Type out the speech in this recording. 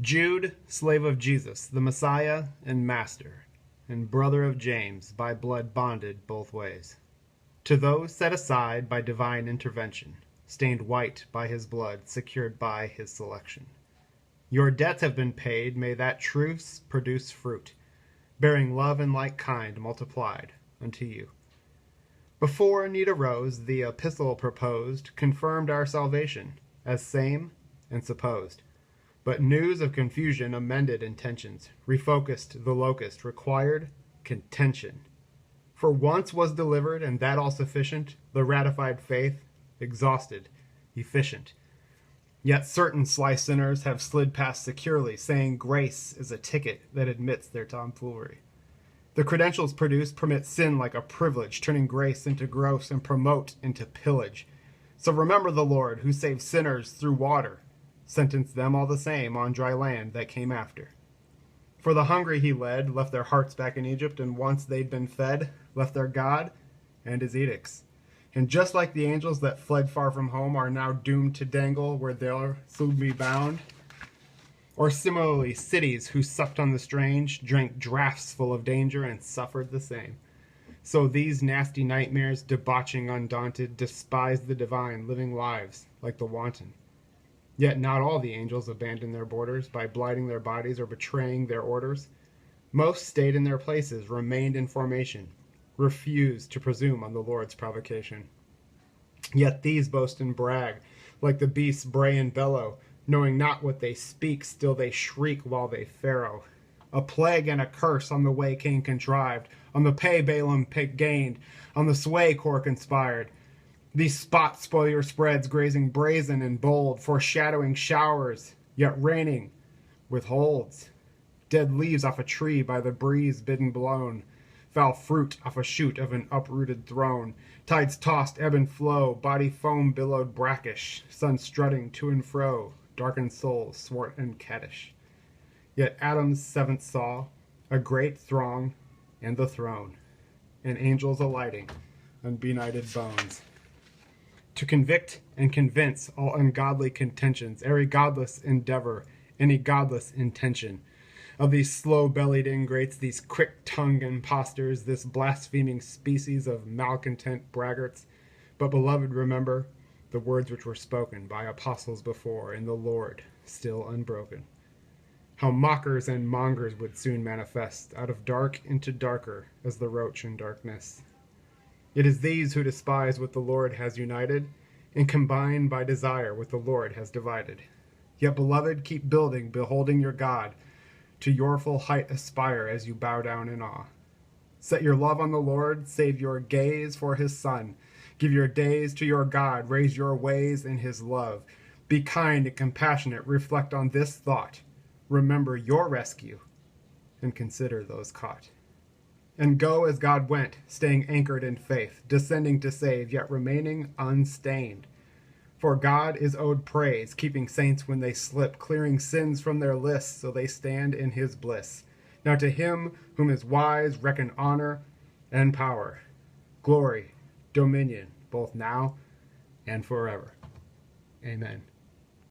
Jude, slave of Jesus, the Messiah and Master, and brother of James, by blood bonded both ways. To those set aside by divine intervention, stained white by his blood, secured by his selection. Your debts have been paid, may that truce produce fruit, bearing love and like kind multiplied unto you. Before need arose, the epistle proposed confirmed our salvation, as same and supposed. But news of confusion amended intentions, refocused the locust, required contention. For once was delivered, and that all sufficient, the ratified faith, exhausted, efficient. Yet certain sly sinners have slid past securely, saying grace is a ticket that admits their tomfoolery. The credentials produced permit sin like a privilege, turning grace into gross and promote into pillage. So remember the Lord, who saved sinners through water, sentenced them all the same on dry land that came after. For the hungry he led, left their hearts back in Egypt, and once they'd been fed, left their God and his edicts. And just like the angels that fled far from home are now doomed to dangle where they'll soon be bound, or similarly cities who supped on the strange, drank draughts full of danger, and suffered the same. So these nasty nightmares, debauching undaunted, despise the divine, living lives like the wanton. Yet not all the angels abandoned their borders by blighting their bodies or betraying their orders. Most stayed in their places, remained in formation, refused to presume on the Lord's provocation. Yet these boast and brag, like the beasts bray and bellow, knowing not what they speak, still they shriek while they farrow. A plague and a curse on the way Cain contrived, on the pay Balaam gained, on the sway Kor conspired. These spots spoil your spreads, grazing brazen and bold, foreshadowing showers, yet raining withholds. Dead leaves off a tree by the breeze bidden blown, foul fruit off a shoot of an uprooted throne. Tides tossed, ebb and flow, body foam billowed brackish, sun strutting to and fro, darkened souls swart and caddish. Yet Adam's seventh saw a great throng and the throne, and angels alighting on benighted bones, to convict and convince all ungodly contentions, every godless endeavor, any godless intention, of these slow-bellied ingrates, these quick-tongued impostors, this blaspheming species of malcontent braggarts. But, beloved, remember the words which were spoken by apostles before, in the Lord still unbroken. How mockers and mongers would soon manifest, out of dark into darker, as the roach in darkness. It is these who despise what the Lord has united, and combine by desire what the Lord has divided. Yet, beloved, keep building, beholding your God. To your full height aspire as you bow down in awe. Set your love on the Lord, save your gaze for his Son. Give your days to your God, raise your ways in his love. Be kind and compassionate, reflect on this thought. Remember your rescue, and consider those caught. And go as God went, staying anchored in faith, descending to save, yet remaining unstained. For God is owed praise, keeping saints when they slip, clearing sins from their lists so they stand in his bliss. Now to him whom is wise reckon honor and power, glory, dominion, both now and forever. Amen.